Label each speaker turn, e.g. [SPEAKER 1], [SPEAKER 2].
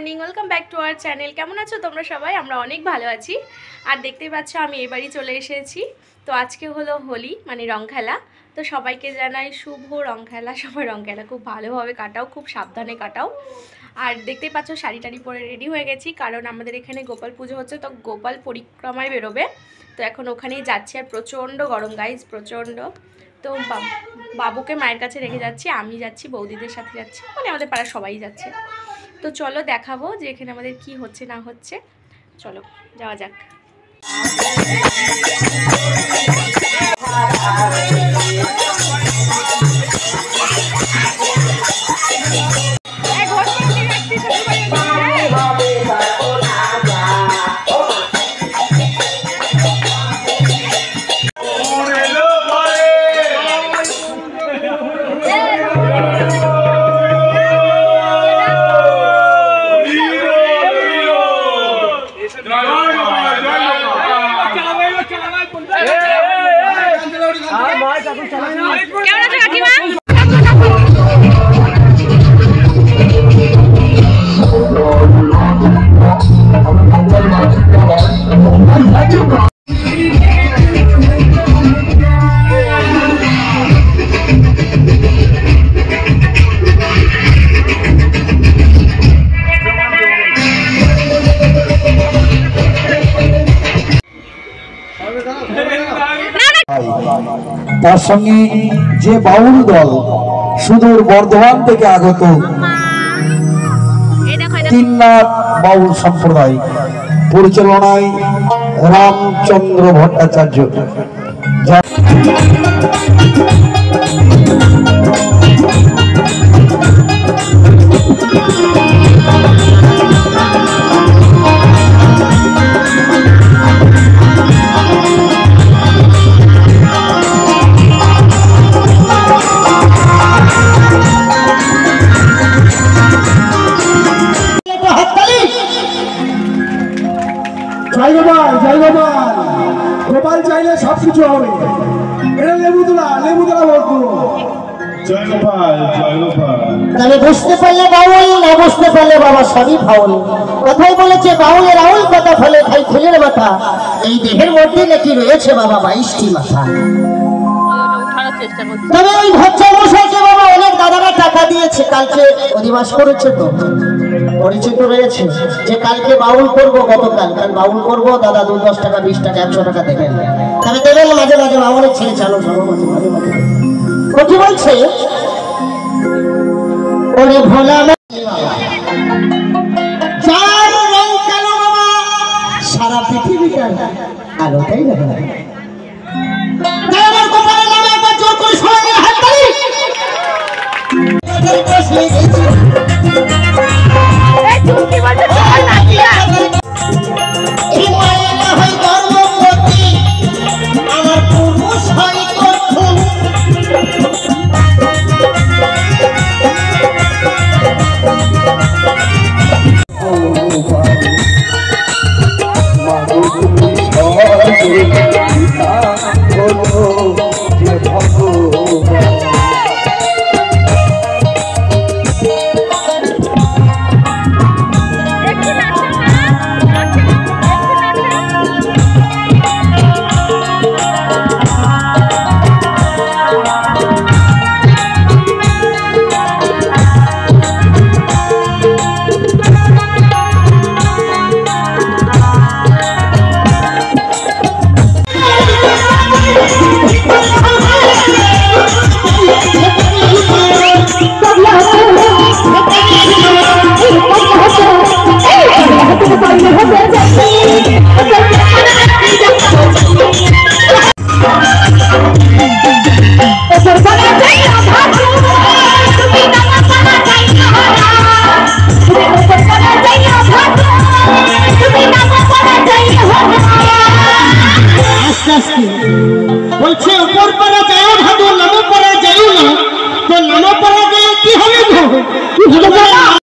[SPEAKER 1] Morning, welcome back to our channel. কেমন আছো তোমরা সবাই? আমরা অনেক ভালো আছি। আর দেখতেই পাচ্ছ আমি এবারই চলে এসেছি। তো আজকে হলো হোলি, মানে রং খেলা। তো সবাইকে জানাই শুভ রং খেলা। সবাই রং খেলা খুব ভালোভাবে কাটাও, খুব সাবধানে কাটাও। আর দেখতেই পাচ্ছ শাড়ি টাড়ি পরে রেডি হয়ে গেছি, কারণ আমাদের এখানে গোপাল পুজো হচ্ছে, তো গোপাল পরিক্রমায় বেরোবে। তো এখন ওখানেই যাচ্ছি। আর প্রচণ্ড গরম গাইজ, প্রচণ্ড। তো বাবুকে মায়ের কাছে রেখে যাচ্ছি, আমি যাচ্ছি, বৌদিদের সাথে যাচ্ছি, মানে আমাদের পাড়ার সবাই যাচ্ছে। তো চলো দেখাবো যে এখানে আমাদের কি হচ্ছে না হচ্ছে। চলো যাওয়া যাক। কেমন আছো কাকিমা?
[SPEAKER 2] তার সঙ্গে যে বাউল দল সুদূর বর্ধমান থেকে আগত তিননাথ বাউল সম্প্রদায় পরিচালনায় রামচন্দ্র ভট্টাচার্য, গোপাল চাইলে সবকিছু হবে। এটা লেবু তোলা বলতো। জয় গোপাল, জয় গোপাল।
[SPEAKER 3] তাহলে বুঝতে পারলে বাউল, না বুঝতে পারলে বাবা সবই ফাউল। কথাই বলেছে বাউলের আউল কথা ফলে খাই ফুলের মাথা। এই দেহের মধ্যে নাকি রয়েছে বাবা 22টি মাথা। তবে ওই ভচ্চা মশাইকে বাবা অনেক দাদারা টাকা দিয়েছে, কালকে অধিবাস করেছে, তো পরিচিত রয়েছে যে কালকে বাউল করবো। গতকাল বাউল করবো দাদা, 10 টাকা 20 টাকা 100 টাকা দেবেন। তবে দেবেন মাঝে মাঝে বাউলের ছেলে চালু মাঝে মাঝে কি বলছে, ওরে ভোলা সারা পৃথিবীটা আলোটাই দেখা